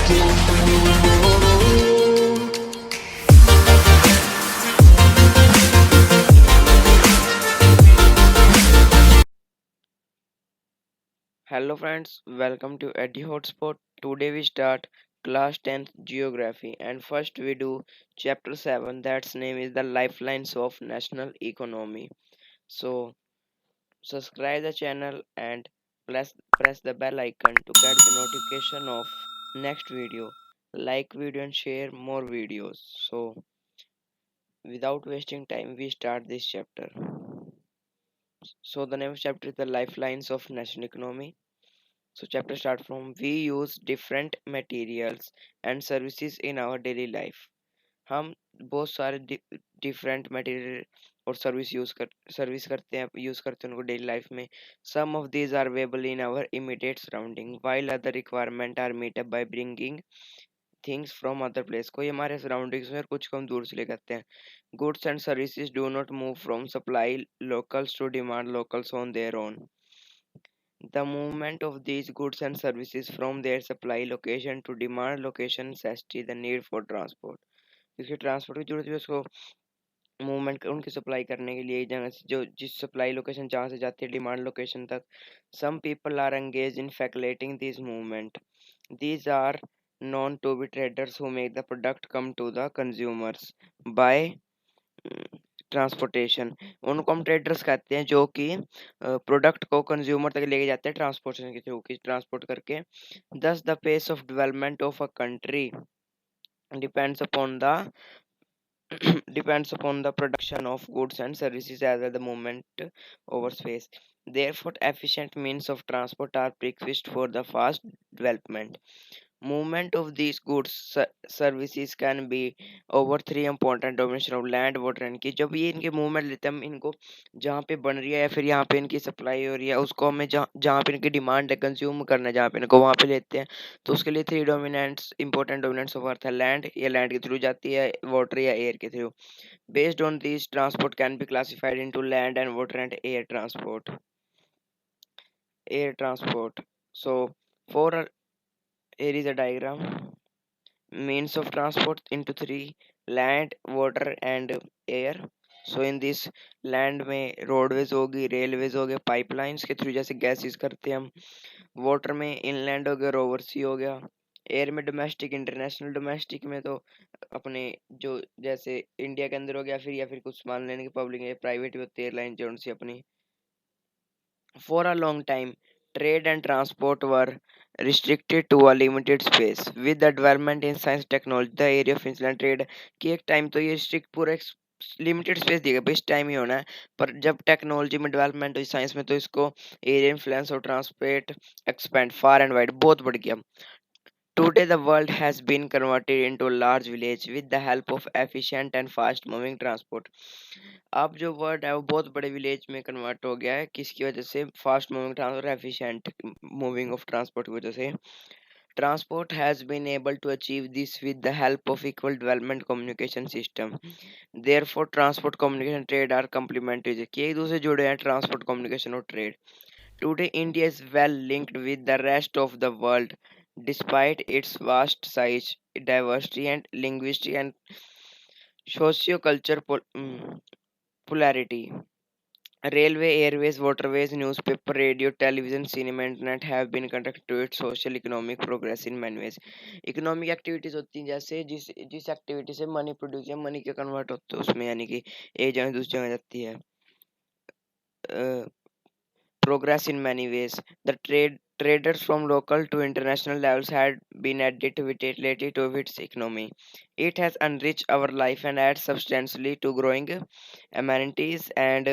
Hello friends, welcome to Edu Hotspot. Today we start class 10th geography and first we do chapter 7 that's name is the lifelines of national economy. So subscribe the channel and press the bell icon to get the notification of next video. Like video and share more videos. So without wasting time we start this chapter. So the name of chapter is the lifelines of national economy. So chapter start from we use different materials and services in our daily life. हम बहुत सारे different material और service करते हैं use करते हैं उनको daily life में. Some of these are available in our immediate surrounding while other requirement are meet up by bringing things from other place. कोई हमारे सराउंडिंग्स में और कुछ को हम दूर से लेकर आते हैं. Goods and services do not move from supply locals to demand locals on their own. The movement of these goods and services from their supply location to demand location necessity the need for transport. इसके transport की जरूरत है उसको movement उनकी supply करने के लिए एक जगह से जो जिस सप्लाई लोकेशन जहाँ से जाती है डिमांड लोकेशन तक. Some people are engage in facilitating this movement. These are known to be traders who make the product come to the consumers by transportation. उनको हम ट्रेडर्स कहते हैं जो कि प्रोडक्ट को कंज्यूमर तक लेके जाते हैं ट्रांसपोर्टेशन के थ्रू की ट्रांसपोर्ट करके. Thus the pace of development of a country depends upon the depends upon the production of goods and services as well the movement over space. Therefore efficient means of transport are prerequisite for the fast development. Movement of these goods services can be over three important domains of land water and की जब ये इनके movement लेते हैं हम इनको जहाँ पे बन रही है या फिर यहाँ पे इनकी सप्लाई हो रही है उसको हमें जहाँ जहाँ पे इनकी डिमांड है कंज्यूम करना है जहाँ पे इनको वहाँ पे लेते हैं. तो उसके लिए थ्री डोमिनेंट्स इंपॉर्टेंट डोमिनेंट्स ऑफ अर्थ है. लैंड या लैंड के थ्रू जाती है वाटर या एयर के through. Based on these, transport can be classified into land and water and air transport. Air transport. So, here is a diagram. Means of transport into three: land, water, and air. So in this land में roadways होगी, railways हो गए, pipelines के through जैसे gases करते हैं हम. Water में इनलैंड हो गया, रोवर सी हो गया. एयर में डोमेस्टिक इंटरनेशनल. डोमेस्टिक में तो अपने जो जैसे इंडिया के अंदर हो गया फिर कुछ मान लेने की पब्लिक है प्राइवेट भी होती है एयरलाइन जो सी अपनी. For a long time, trade and transport were restricted to a limited space. With the development in science technology, the area of inland trade कि एक टाइम तो ये रिस्ट्रिक्ट पूरा लिमिटेड स्पेस दिएगा भाई इस टाइम ही होना है. पर जब टेक्नोलॉजी में डेवलपमेंट हुई साइंस में तो इसको एरिया इन्फ्लुएंस और transport expand far and wide बहुत बढ़ गया. Today, the world has been converted into a large village with the help of efficient and fast moving transport. अब जो वर्ल्ड है वो बहुत बड़े विलेज में कन्वर्ट हो गया है किसकी वजह से fast moving transport efficient moving of transport की वजह से. Transport has been able to achieve this with the help of equal development communication system. Therefore, transport communication trade are complementary कि एक दूसरे से जुड़े हैं ट्रांसपोर्ट कम्युनिकेशन और trade. Today, India is well linked with the rest of the world despite its vast size, diversity, and linguistic and socio-cultural polarity. Railway, airways, waterways, newspaper, radio, television, cinema, internet have been contributed to its social economic progress in many ways. Economic activities होती हैं जैसे जिस जिस activity से money produce या money के convert होते हैं उसमें यानी कि एक जगह दूसरी जगह जाती है. Progress in many ways. The traders from local to international levels had been added lately to its economy. It has enriched our life and adds substantially to growing amenities and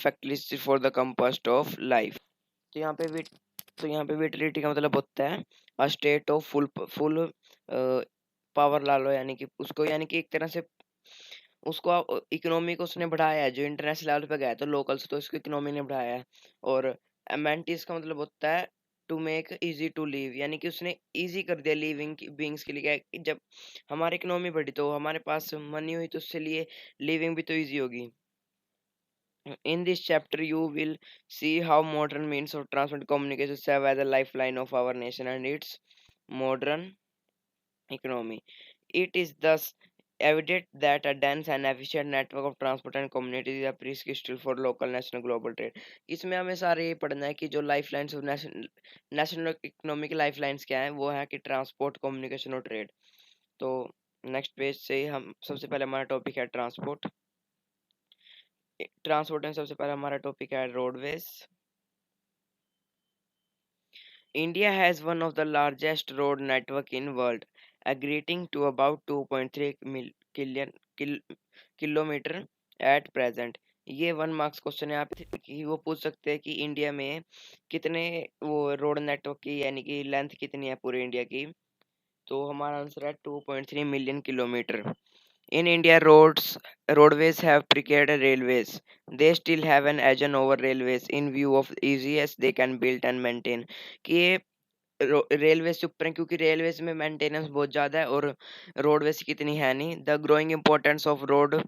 facilities for the compost of life. तो यहाँ पे विट तो यहाँ पे विटलिटी का मतलब होता है a state of full power ला लो यानी कि उसको यानी कि एक तरह से उसको इकोनॉमी को उसने बढ़ाया है जो इंटरनेशनल लेवल पे गया है तो लोकल से तो इसको इकोनॉमी ने बढ़ाया है. और अमेनिटीज का मतलब होता है to make easy to live यानी कि उसने इजी कर दिया लिविंग बीइंग्स के लिए. क्या है कि जब हमारी इकोनॉमी बढ़ी तो हमारे पास मनी हुई तो उससे लिए लिविंग भी तो इजी होगी. In this chapter, you will see how modern means of transport communication serve as a lifeline of our nation and its modern economy. It is thus evident that a dense and efficient network of transport and communities is a prerequisite for local, national, global trade. इसमें हमें सारे ये पढ़ना है कि जो life lines of national economic life lines क्या है, वो है कि ट्रांसपोर्ट, कम्युनिकेशन और ट्रेड। तो नेक्स्ट पेज से हम सबसे पहले हमारा टॉपिक है ट्रांसपोर्ट। ट्रांसपोर्ट में सबसे पहले हमारा टॉपिक है roadways. India has one of the largest road network in world, aggregating to about 2.3 million kilometre at present. ये 1 मार्क्स क्वेश्चन है, आप कि वो पूछ सकते हैं कि इंडिया में कितने वो रोड नेटवर्क की यानी कि लेंथ कितनी है पूरे इंडिया की। तो हमारा आंसर है 2.3 million kilometre. In India, roadways have preceded railways. They still have an edge over railways in view of easiest they can build and maintain. कि ये रेलवे से ऊपर है क्योंकि रेलवेज में मेंटेनेंस बहुत ज़्यादा है और रोडवेज की इतनी है नहीं। The growing importance of road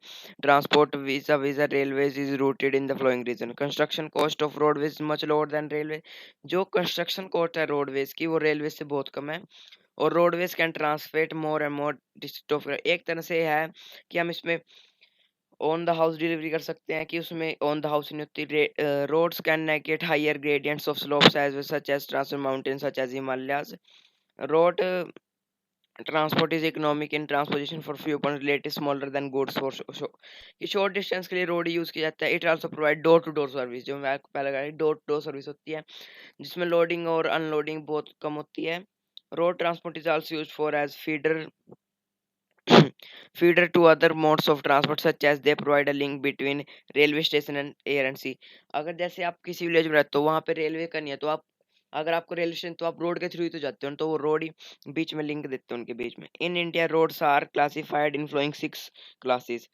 transport vis-a-vis railways is rooted in the flowing reason. Construction cost of roadways much lower than railway. जो कंस्ट्रक्शन कॉस्ट है रोडवेज की वो रेलवे से बहुत कम है। और roadways can transport more and more district of, एक तरह से है कि हम इसमें ऑन द हाउस डिलीवरी कर सकते हैं कि उसमें ऑन द हाउस नहीं होती। Roads can negate higher gradients of slopes as such as transfer mountain such as Himalayas. Road transport is economic in transportation for few point relative smaller than goods for कि short distance के लिए road use किया जाता है। It also provide door to door service, जो मैं आपको पहले कहा डोर टू डोर सर्विस होती है जिसमें लोडिंग और अनलोडिंग बहुत कम होती है। Road transport is also used for as feeder feeder to other modes of transport such as they provide a link between railway station and air and sea। अगर जैसे आप किसी विलेज में रहते हो वहां पे रेलवे का नहीं है तो आप, अगर आपको रेलवे स्टेशन तो आप रोड के थ्रू ही तो जाते हो, तो वो रोड ही बीच में लिंक देते हैं उनके बीच में। In India roads are classified in flowing 6 classes.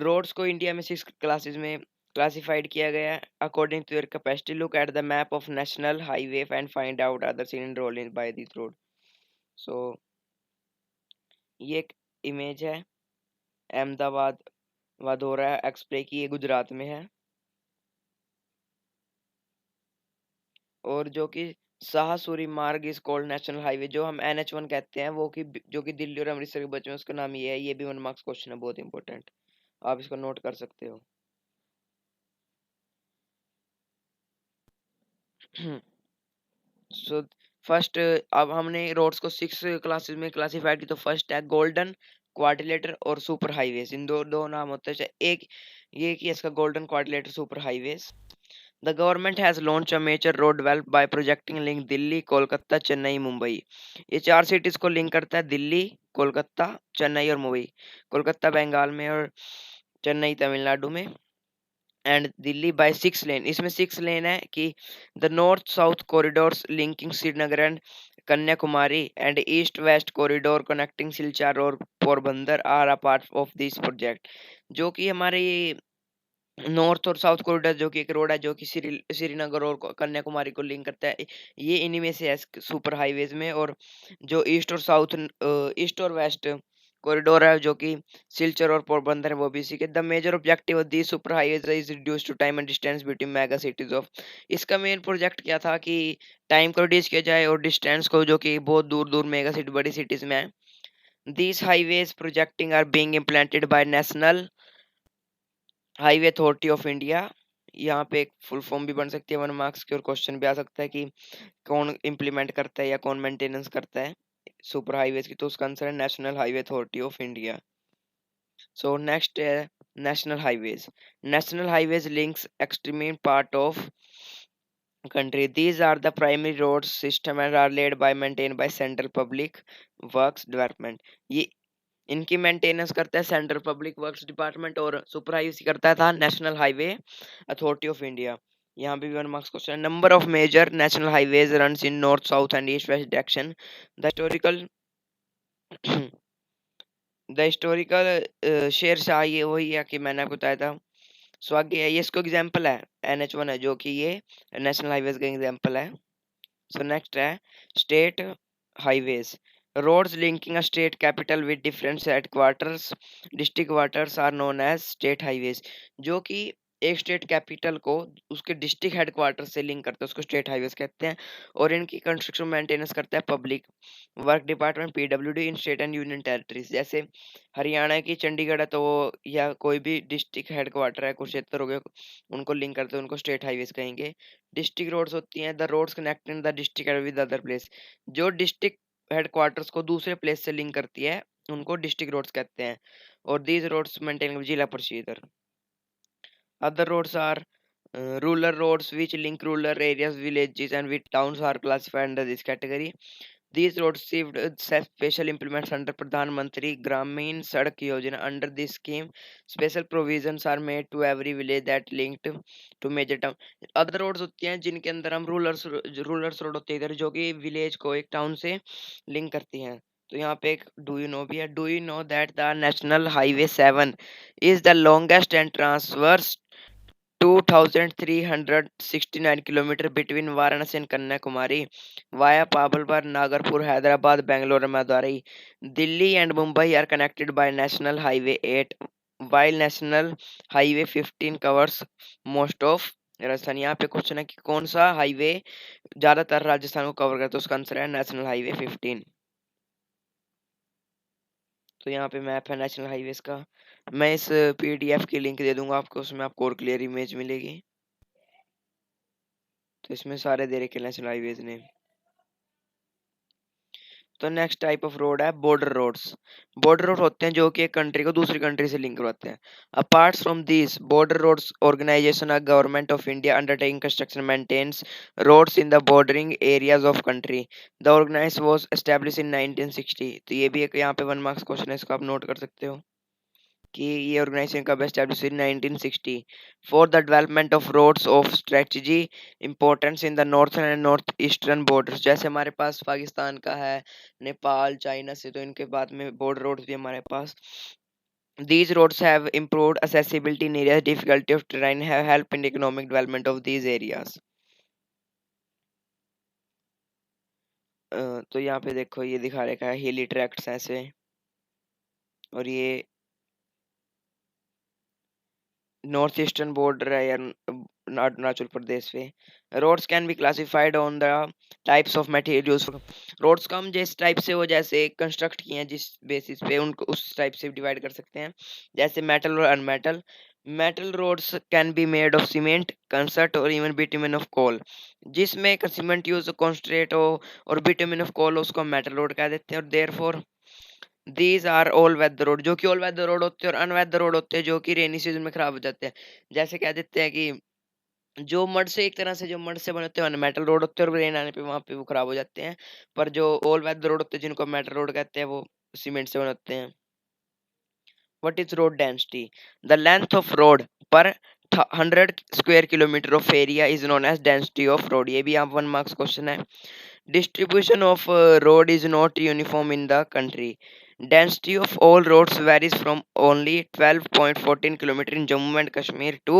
Roads को इंडिया में 6 क्लासेस में क्लासिफाइड किया गया है according to their capacity. Look at the map of national highway and find out other seen role in by this road. So ये एक image है Ahmedabad Vadodara express की, ये गुजरात में है। और जो कि शाहसूरी मार्ग इज कॉल्ड नेशनल हाईवे, जो हम NH1 कहते हैं वो कि जो कि दिल्ली और अमृतसर के बीच में, उसका नाम ये है। ये भी 1 मार्क्स क्वेश्चन है, बहुत इंपॉर्टेंट, आप इसको नोट कर सकते हो। सो फर्स्ट, अब हमने रोड्स को 6 क्लासेस में क्लासिफाइड की। तो फर्स्ट है गोल्डन, क्वाड्रिलेटर और सुपर हाईवेज। इन दो दो नाम होते हैं, एक ये कि इसका golden, quadrilateral, super highways. The government has launched a major road developed by projecting link Delhi, Kolkata, Chennai, Mumbai. ये 4 सिटीज को लिंक करता है, दिल्ली, कोलकाता, चेन्नई और मुंबई। कोलकाता बंगाल में और चेन्नई तमिलनाडु में। एंड दिल्ली बाय 6 लेन, इसमें 6 लेन है कि the north south corridors linking Srinagar and Kanyakumari and east west corridor connecting Silchar और Porbandar are a part of this project. जो कि हमारे ये नॉर्थ और साउथ कॉरिडोर जो कि एक रोड है जो कि श्रीनगर और कन्याकुमारी को लिंक करता है, ये इन्हीं में से है सुपर हाईवेज में। और जो ईस्ट और साउथ, ईस्ट और वेस्ट कॉरिडोर है जो कि सिलचर और पोरबंदर है, वो भी इसी के। The major objective of the super highways is reduce to time and distance between mega cities of. इसका मेन प्रोजेक्ट क्या था कि टाइम को रिड्यूस किया जाए और डिस्टेंस को, जो कि बहुत दूर दूर मेगा सिटी बड़ी सिटीज में है। These highways projecting are being implemented by National highway authority of India. यहाँ पे एक फुल फॉर्म भी बन सकती है 1 मार्क्स की, और क्वेश्चन भी आ सकता है कि कौन इम्प्लीमेंट करता है या कौन मेंटेनेंस करता है सुपर हाईवेज की। तो उसका आंसर है national highway authority of India. So next है national highways. National highways links extreme part of country. These are the primary road system and are led by maintained by Central Public Works Department। ये इनकी maintenance करता है Central Public Works Department और supervise करता था National highway authority of India. यहाँ पे भी 1 marks question. Number of major national highways runs in north south and east west direction. The historical the historical Sher Shah, ये वही है कि मैंने आपको बताया था। सो आगे है, ये इसको एग्जाम्पल है NH1 है जो कि ये नेशनल हाईवेज का एग्जाम्पल है। सो नेक्स्ट है state highways. Roads linking a state capital with different headquarters district quarters are known as state highways. जो कि एक स्टेट कैपिटल को उसके डिस्ट्रिक्ट हेडक्वार्टर से लिंक करते हैं, उसको स्टेट हाईवेज कहते हैं। और इनकी कंस्ट्रक्शन मेंटेनेंस करता है public work department PWD in state and union territories. जैसे हरियाणा की चंडीगढ़ है तो वो या कोई भी डिस्ट्रिक्ट हेडक्वार्टर है, कुरुक्षेत्र हो गया, उनको लिंक करते हैं, उनको स्टेट हाईवेज कहेंगे। डिस्ट्रिक्ट रोड्स होती हैं the roads connecting the district with other place, जो डिस्ट्रिक्ट हेडक्वार्टर्स को दूसरे प्लेस से लिंक करती है उनको डिस्ट्रिक्ट रोड्स कहते हैं। और दीज रोड्स मेंटेन जिला परिषद। Other roads are rural roads which link rural areas, villages, and with towns are classified under this category. These roads received special implements under Pradhan Mantri Gramin Sadak Yojana. Under this scheme, special provisions are made to every village that linked to major town. Other roads होती हैं जिनके अंदर हम rulers road होती है इधर, जो कि विलेज को एक टाउन से लिंक करती हैं। तो यहाँ पे एक डू यू नो भी है। Do you know that the national highway 7 is the longest and transverse 2369 kilometer between Varanasi and Kanyakumari via Pabalpur, Nagarpur, Hyderabad, Bangalore, and Madurai. Delhi and Mumbai are connected by National Highway 8, while National Highway 15 covers most of Rajasthan. यहाँ पे question है कि कौन सा highway ज्यादातर राजस्थान को cover करता है, उसका आंसर है नेशनल हाईवे 15। तो यहाँ पे मैप है नेशनल हाईवेज का। मैं इस पीडीएफ की लिंक दे दूंगा आपको, उसमें आपको और क्लियर इमेज मिलेगी। तो इसमें सारे दे रखे नेशनल हाईवेज ने। तो नेक्स्ट टाइप ऑफ रोड है बॉर्डर रोड्स। बॉर्डर रोड होते हैं जो कि एक कंट्री को दूसरी कंट्री से लिंक करवाते हैं। Apart from this Border Roads Organisation of Government of India undertaking construction maintenance roads in the bordering areas of country. The organisation was established in 1960। तो ये भी एक यहाँ पे 1 मार्क्स क्वेश्चन है, इसको आप नोट कर सकते हो कि ये ऑर्गेनाइजेशन कब establish in 1960 for the development of roads of strategy importance in the northern and north eastern borders. जैसे हमारे पास पाकिस्तान का है, नेपाल, चाइना से, तो इनके बाद में बॉर्डर रोड्स भी हमारे पास। These roads have improved accessibility in areas difficulty of terrain, have helped in economic development of these areas। तो यहाँ पे देखो ये दिखा रखा है हिली ट्रैक्ट्स ऐसे, और ये नॉर्थ ईस्टर्न बॉर्डर है या अरुणाचल प्रदेश पे। Roads can be classified on the types of materials. रोड्स को हम जिस टाइप से वो जैसे कंस्ट्रक्ट किए हैं जिस बेसिस पे उनको उस टाइप से डिवाइड कर सकते हैं, जैसे मेटल और unmetal. Metal roads can be made of cement, concrete और इवन बिटुमेन ऑफ कोल। जिसमें सीमेंट यूज कॉन्सन्ट्रेट हो और बिटुमेन ऑफ कोल उसको मेटल रोड कह देते हैं। और therefore these are all weather road, जो कि ऑल वेदर रोड होते हैं, और अनवेदर रोड होते हैं जो कि रेनी सीजन में खराब हो जाते हैं। जैसे कह देते हैं कि जो मड से एक तरह से जो मड से बने होते हैं मेटल रोड होते हैं, और रेन आने पे वहां पे वो खराब हो जाते हैं। पर जो ऑल वेदर रोड होते हैं जिनको मेटल रोड कहते हैं वो सीमेंट से बने होते हैं। What is road density? The length of road per 100 square kilometer of area is known as density of road। ये भी आप 1 मार्क्स क्वेश्चन है। Distribution of road is not uniform in the country. Density of all roads varies from only 12.14 kilometer in Jammu and Kashmir to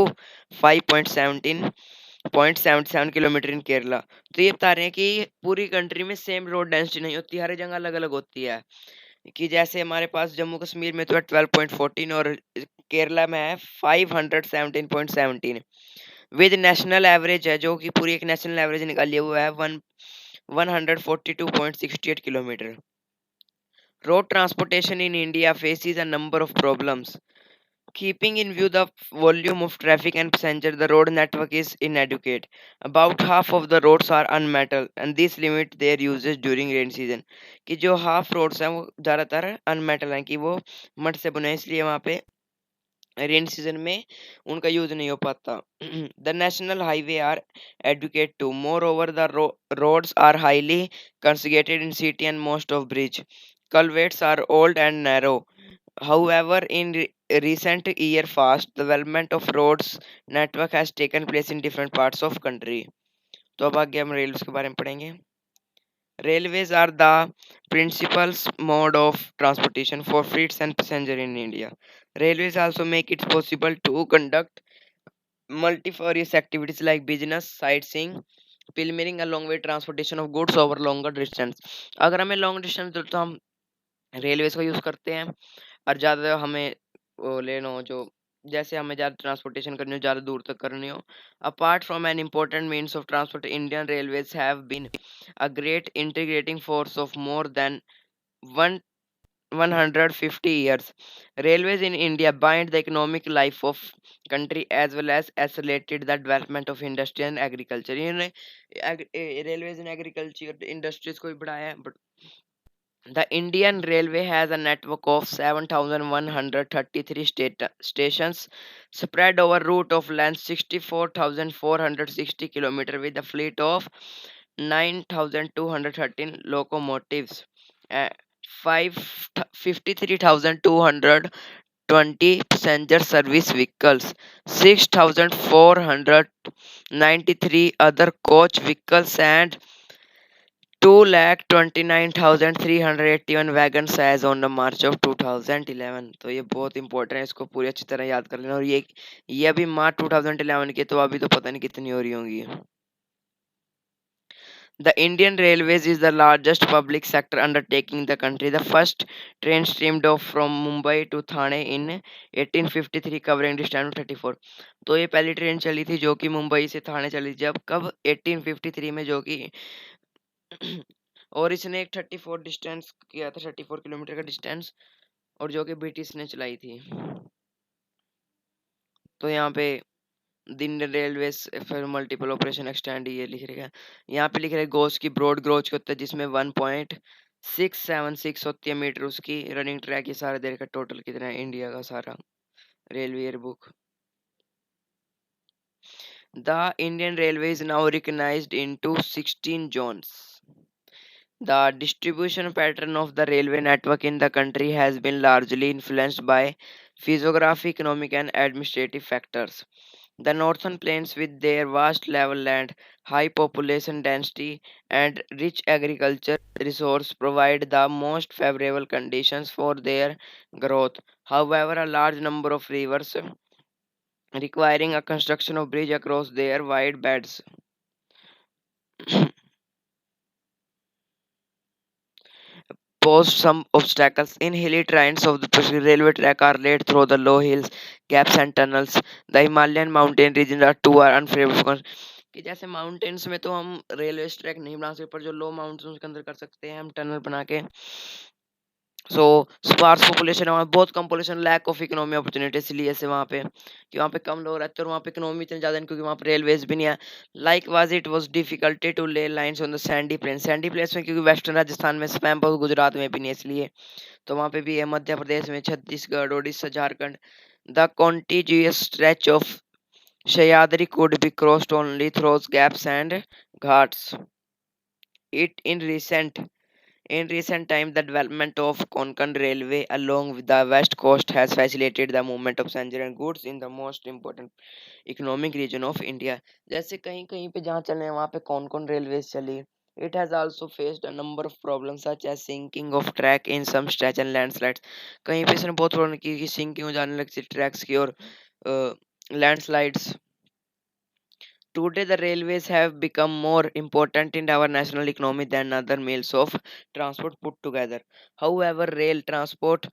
5.77 kilometre इन केरला। तो ये बता रहे हैं कि पूरी कंट्री में सेम रोड डेंसिटी नहीं होती, हर जगह अलग अलग होती है। कि जैसे हमारे पास जम्मू कश्मीर में तो है 12.14 और केरला में है 517.17। विद नेशनल एवरेज है जो कि पूरी एक नेशनल एवरेज निकाली हुआ है 142.68 kilometre. Road transportation in India faces a number of problems. Keeping in view the volume of traffic and passengers, the road network is inadequate. About half of the roads are unmetal, and this limit their usage during rain season। कि जो half roads हैं वो ज़्यादातर unmetalled हैं, कि वो mud से बने हैं, इसलिए वहाँ पे रेन सीजन में उनका यूज नहीं हो पाता। The national highway are adequate to more over the roads are highly congested in city and most of bridge culverts are old and narrow। However, in recent year, fast development of roads network has taken place in different parts of country। तो अब आगे हम railway के बारे में पढ़ेंगे। Railways are the principal mode of transportation for freight and passenger in India। Railways also make it possible to conduct multifarious activities like business, sightseeing, pilgrimaging along with transportation of goods over longer distance। अगर हमें long distance तो हम railways का use करते हैं, और ज़्यादा हमें वो लेना हो जो जैसे हमें ज़्यादा ट्रांसपोर्टेशन करनी हो, ज़्यादा दूर तक करनी हो। Apart from an important means of transport, Indian railways have been a great integrating force of more than one 150 years. Railways in India bind the economic life of country as well as accelerated the development of industry and agriculture. इन्होंने railways and agriculture industries को भी बढ़ाया है, but the Indian Railway has a network of 7,133 stations spread over route of length 64,460 km with a fleet of 9,213 locomotives, uh, 53,220 passenger service vehicles, 6,493 other coach vehicles, and 2,29,381 wagons as on the March of 2011। तो ये बहुत important है, इसको पूरी अच्छी तरह याद कर लेना। और ये अभी मार्च 2011 की, तो अभी तो पता नहीं कितनी हो रही होंगी। The Indian Railways is the largest public sector undertaking in the country. The first train streamed off from Mumbai to Thane in 1853 covering distance of 34। तो ये पहली ट्रेन चली थी जो कि मुंबई से थाने चली, जब कब 1853 में, जो कि और इसने एक 34 डिस्टेंस किया था, 34 किलोमीटर का डिस्टेंस, और जो कि ब्रिटिश ने चलाई थी। तो यहाँ पे दिन रेलवेज फिर मल्टीपल ऑपरेशन एक्सटेंड ये लिख रहा है। यहाँ पे लिख रहे गोज की ब्रॉड ग्रोच होता है, जिसमें 1.676 होती है मीटर उसकी रनिंग ट्रैक। ये सारा देर का टोटल कितना है इंडिया का सारा railway year book. The Indian railway is now recognised into 16 zones. The distribution pattern of the railway network in the country has been largely influenced by physiography, economic, and administrative factors. The northern plains, with their vast level land, high population density, and rich agriculture resource, provide the most favorable conditions for their growth. However, a large number of rivers requiring a construction of bridge across their wide beds pose some obstacles. In hilly terrains of the railway track are laid through the low hills, gaps and tunnels. The Himalayan mountain regions are too are unfavorable for कि जैसे mountains में तो हम railway track नहीं बना सकते, पर जो लो माउंटेन्स के अंदर कर सकते हैं हम टनल बना के। सो स्पार्स पॉपुलेशन है वहाँ, बहुत कम population, lack of economy opportunity, इसलिए से वहाँ पे कि वहाँ पे कम लोग रहते हैं और वहाँ पे इकोनॉमी इतनी ज़्यादा नहीं, क्योंकि वहाँ पे रेलवेज भी नहीं है। Like was it was difficulty to lay lines on the sandy plain, sandy place में, क्योंकि वेस्टर्न राजस्थान में स्पैम, बहुत गुजरात में भी नहीं है, इसलिए तो वहाँ पे भी है। मध्य प्रदेश में, Chhattisgarh, Orissa, Jharkhand, the contiguous stretch of Sahyadri could be crossed only through gaps and ghats. It in recent time, the development of Konkan Railway along with the west coast has facilitated the movement of passenger and goods in the most important economic region of India. जैसे कहीं कहीं पे जहाँ चले हैं वहाँ पे कौन कौन रेलवेज चली। It has also faced a number of problems such as sinking of track in some stretch and landslides. कहीं पे इसने बहुत प्रॉब्लम की कि sinking हो जाने लगती ट्रैक्स की, और landslides. Today, the railways have become more important in our national economy than other means of transport put together. However, rail transport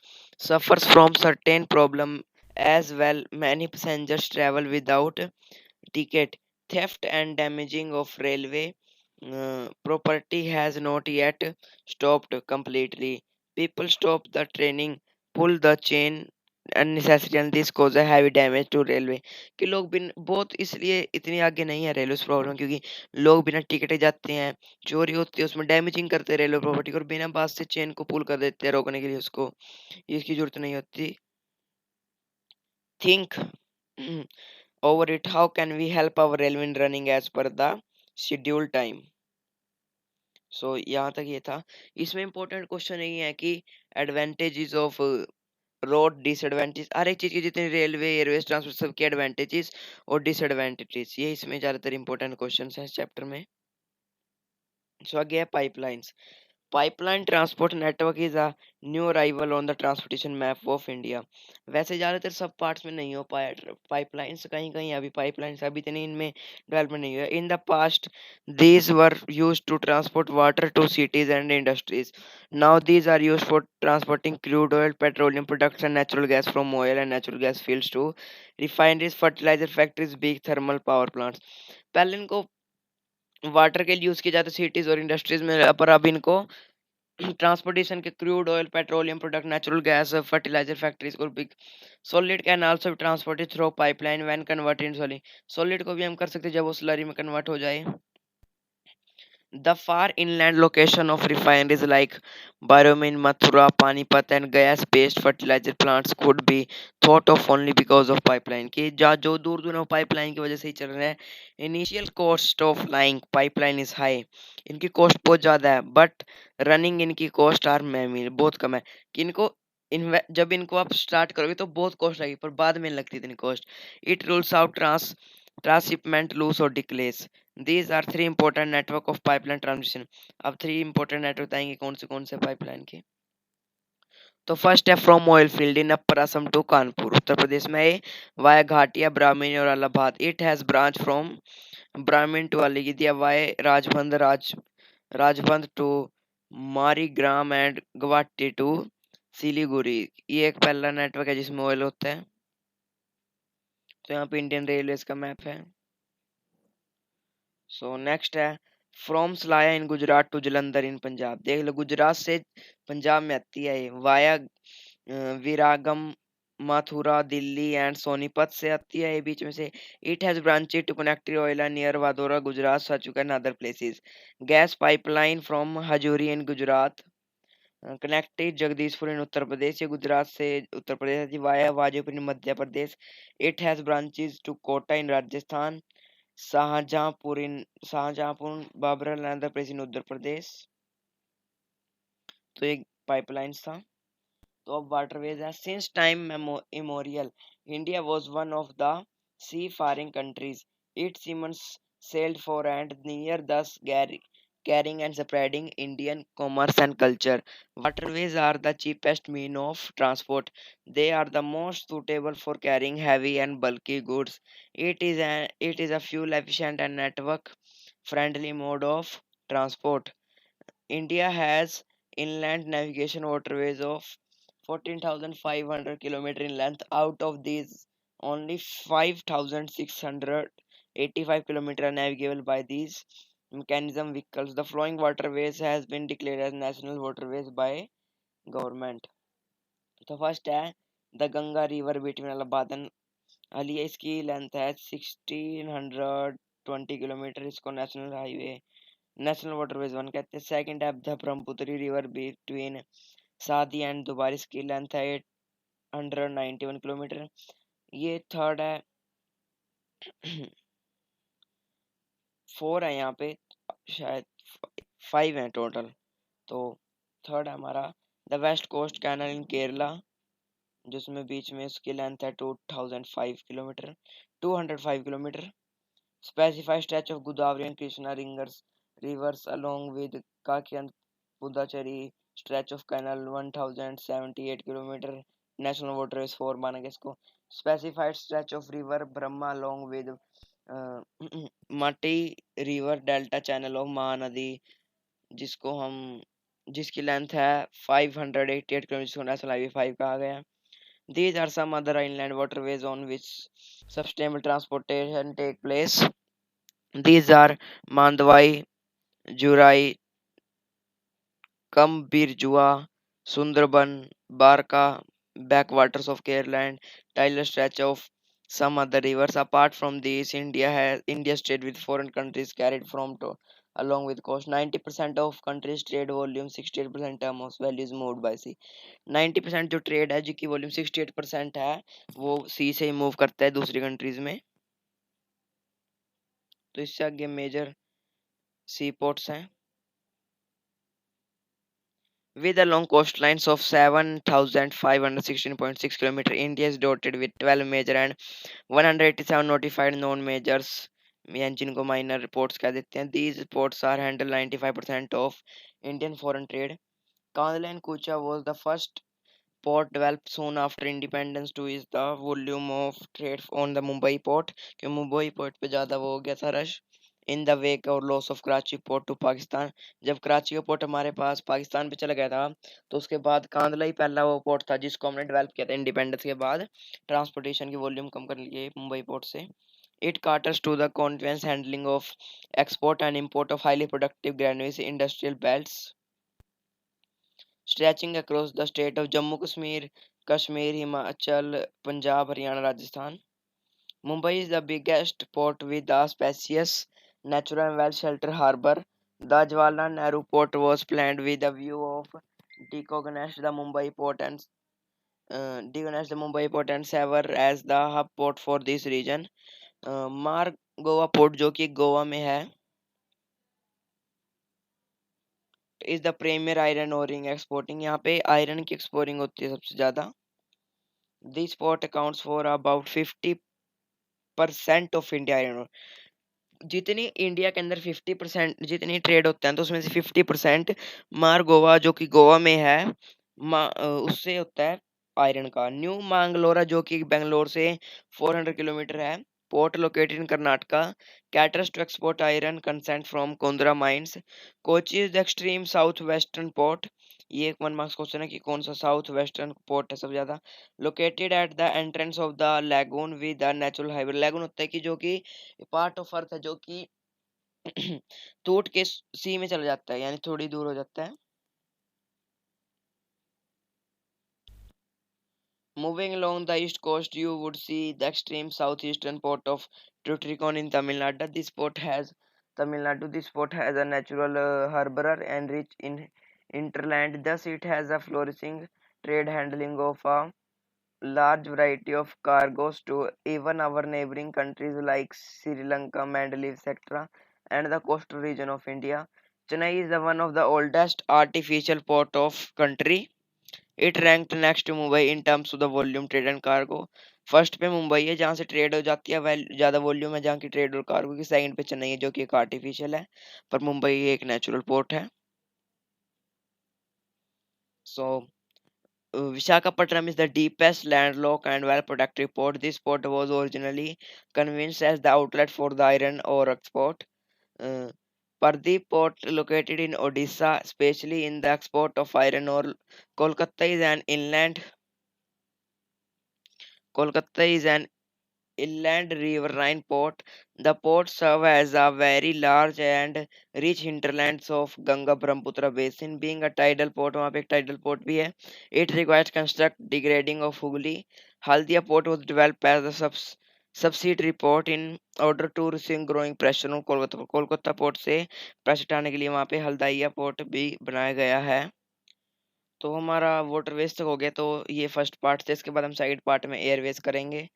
suffers from certain problems as well. Many passengers travel without ticket. Theft and damaging of railway property has not yet stopped completely. People stop the training, pull the chain unnecessary, and this cause a heavy damage to railway। कि लोग बिन बहुत इसलिए इतनी आगे नहीं है railway problem, क्योंकि लोग बिना टिकट जाते हैं, चोरी होती है, उसमें डैमेजिंग करते हैं रेलवे प्रॉपर्टी को, और बिना बात से चेन को पुल कर देते हैं रोकने के लिए उसको, इसकी जरूरत नहीं होती। Think over it, how can we help our railway in running as per the schedule time? सो यहाँ तक ये था। इसमें इंपॉर्टेंट क्वेश्चन यही है कि एडवांटेजेस ऑफ रोड, डिसएडवांटेज, हर एक चीज की, जितनी रेलवे एयरवेज ट्रांसपोर्ट, सबके एडवांटेजेस और डिसएडवांटेजेस, ये इसमें ज्यादातर इंपॉर्टेंट क्वेश्चन है इस चैप्टर में। सो आगे है pipelines. Pipeline transport network is a new arrival on the transportation map of India. वैसे ज़्यादातर सब पार्ट्स में नहीं हो पाया पाइपलाइंस, कहीं कहीं अभी पाइपलाइंस अभी इतनी इनमें डेवलपमेंट नहीं हुआ। In the past these were used to transport water to cities and industries. Now these are use for transporting crude oil, petroleum products and natural gas from oil and natural gas fields to refineries, fertiliser factories, big thermal power plants. पहले इनको water के लिए use किए जाते cities और industries में, पर अब इनको ट्रांसपोर्टेशन के crude oil, petroleum product, natural gas, fertiliser factories को भी। Solid can also be transported through pipeline when converted in solid. Solid को भी हम कर सकते हैं जब वो स्लरी में कन्वर्ट हो जाए। The far inland location of refineries like Baromin, Mathura, Panipat and gas-based fertilizer plants could be thought of only because of pipeline कि जा जो दूर दूर है वो pipeline की वजह से ही चल रहे हैं। Initial cost of laying pipeline is high, इनकी cost बहुत ज़्यादा है, but running इनकी cost are minimal, बहुत कम है। कि इनको जब इनको आप स्टार्ट करोगे तो बहुत कॉस्ट लगेगी, पर बाद में नहीं लगती इतनी cost. It rules out transshipment loose और delays. These are three important network of pipeline transmission। अब थ्री important network बताएंगे कौन से पाइपलाइन के। तो फर्स्ट है from oil field in upper Assam to Kanpur, Uttar Pradesh में है, वाया घाटिया, ब्राह्मणी और Allahabad. It has branch from Brahman to Aligarh, via Rajband to Marigram and Guwahati to Siliguri. ये एक पहला नेटवर्क है जिसमें ऑयल होता है। तो यहाँ पे इंडियन रेलवेज का मैप है। सो नेक्स्ट है from Salaya in Gujarat to Jalandhar in Punjab. देख लो गुजरात से पंजाब में आती है ये, वाया विरागम, मथुरा, दिल्ली एंड सोनीपत से आती है ये बीच में से। It has branches to connect Oila near Vadodara Gujarat, Sachuk and other places. Gas pipeline from Hajuri in Gujarat connected Jagdishpur in Uttar Pradesh, ये गुजरात से उत्तर प्रदेश आती है, via Vajpayee in Madhya Pradesh. It has branches to Kota in Rajasthan, Shahjahanpur Babra Andhra Pradesh in Uttar Pradesh. तो एक पाइपलाइंस था। तो अब वाटरवेज है। Since time immemorial India was one of the seafaring countries. It seamen sailed for and near, thus carrying and spreading Indian commerce and culture. Waterways are the cheapest mean of transport. They are the most suitable for carrying heavy and bulky goods. It is a fuel efficient and network friendly mode of transport. India has inland navigation waterways of 14,500 km in length. Out of these, only 5,685 km are navigable by these mechanism vehicles. The flowing waterways has been declared as national waterways by government. तो first है the Ganga river between Allahabad and Aliya, इसकी length है 1620 kilometer, इसको national highway national waterways one कहते हैं। Second है the Brahmaputra river between Sadi and Dubari, इसकी length है 891 किलोमीटर। ये थर्ड है 4 है यहाँ पे, शायद 5 है टोटल। तो थर्ड है हमारा द वेस्ट कोस्ट कैनल इन केरला, जिसमें बीच में इसकी लेंथ है 2005 kilometre, 205 kilometre. Specify stretch of Godavari and Krishna rivers along with Kaki and Pudachari stretch of canal 1078 kilometer, national waterways 4 माना गया इसको। Specified stretch of river Brahma along with uh, Mati river delta channel of Mahanadi, जिसको हम जिसकी length है 588 kilometre, जिसको national highway 5 कहा गया। These are some other inland waterways on which sustainable transportation take place. These are Mandwai, Jurai, Kambirjua, Sundarban, Barka, backwaters of Kerala, and tidal stretch of some other rivers. Apart from these, India's trade with foreign countries carried from to along with coast. 90% of countries trade volume, 68% term of value is moved by sea. 90% जो trade है जिसकी volume 68% है वो सी से ही move करता है दूसरी countries में। तो इससे आगे मेजर सी पोर्ट्स हैं। With a long coastlines of 7,516.6 km, India is dotted with 12 major and 187 notified non-majors या जिनको माइनर पोर्ट्स कह देते हैं। These ports are handle 95% of Indian foreign trade. Kandla and Kucha was the first port developed soon after independence to is the volume of trade on the Mumbai port कि Mumbai port पे ज़्यादा वो हो गया था रश इन द वेक और loss of Karachi port to Pakistan. जब कराची का पोर्ट हमारे पास पाकिस्तान पे चला गया था तो उसके बाद कांदला ही पहला वो पोर्ट था जिसको हमने डेवलप किया था इंडिपेंडेंस के बाद ट्रांसपोर्टेशन की वॉल्यूम कम कर लिए मुंबई पोर्ट से। It caters to the continuous handling of export and import of highly productive granules industrial belts stretching across the state of Jammu Kashmir, Himachal, Punjab, Haryana, Rajasthan. Mumbai is the biggest port with a spacious, natural and well-sheltered harbour. The Jawaharlal Nehru port was planned with a view of decongest the Mumbai port and serve as the hub port for this region. मार Goa port जो कि गोवा में है is the premier iron ओरिंग exporting. यहाँ पे iron की exporting होती है सबसे ज्यादा। This port accounts for about 50% of India iron. जितनी इंडिया के अंदर 50% जितनी ट्रेड होता है तो उसमें से 50% मार गोवा जो कि गोवा में है उससे होता है आयरन का। न्यू मांगलोरा जो कि बेंगलोर से 400 किलोमीटर है। Port located in Karnataka caters to export iron consent from Kondra mines. Kochi is the extreme south western port. ये एक 1 मार्क्स क्वेश्चन है कि कौन सा साउथ वेस्टर्न पोर्ट है सबसे ज्यादा। Located at the entrance of the lagoon with the natural highway. Lagoon होता है कि जो कि पार्ट ऑफ अर्थ है जो कि टूट के सी में चला जाता है यानी थोड़ी दूर हो जाता है। Moving along the east coast, you would see the extreme southeastern port of Tuticorin in Tamil Nadu. This port has a natural harbour and rich in hinterland. Thus, it has a flourishing trade handling of a large variety of cargoes to even our neighboring countries like Sri Lanka, Maldives, etc., and the coastal region of India. Chennai is the one of the oldest artificial port of country. It ranked next to Mumbai in terms of the volume trade and cargo. First पे मुंबई है जहाँ से trade हो जाती है ज्यादा volume है जहाँ की ट्रेड और कार्गो की। सेकंड पे चेन्नई है जो कि एक आर्टिफिशियल है पर मुंबई एक नेचुरल पोर्ट है। सो Visakhapatnam is the deepest landlocked and well-protected port. This port was originally conceived as the outlet for the iron ore export. Uh, Pardeep Port, located in Odisha, especially in the export of iron ore. Kolkata is an inland Kolkata is an inland riverine port. The port serves as a very large and rich hinterlands of Ganga Brahmaputra basin. Being a tidal port, वहाँ पे एक tidal port भी है. It requires construct degrading of Hooghly. Haldia port was developed as a subsidiary port in order to receive growing pressure on Kolkata. Kolkata port से pressure हटाने के लिए वहाँ पे हल्दिया पोर्ट भी बनाया गया है। तो हमारा वाटरवेज तक हो गया। तो ये फर्स्ट पार्ट था। इसके बाद हम सेकंड पार्ट में एयरवेज करेंगे।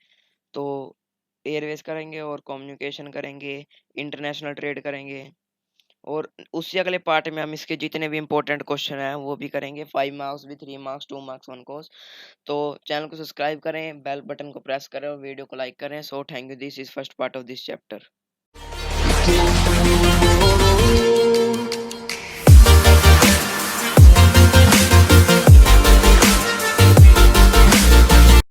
तो एयरवेज करेंगे और कम्युनिकेशन करेंगे, इंटरनेशनल ट्रेड करेंगे और उसी अगले पार्ट में हम इसके जितने भी इंपॉर्टेंट क्वेश्चन हैं वो भी करेंगे। 5 मार्क्स भी, 3 मार्क्स, 2 मार्क्स, 1 कोर्स। तो चैनल को सब्सक्राइब करें, बेल बटन को प्रेस करें और वीडियो को लाइक करें। So thank you, this is first part of this chapter.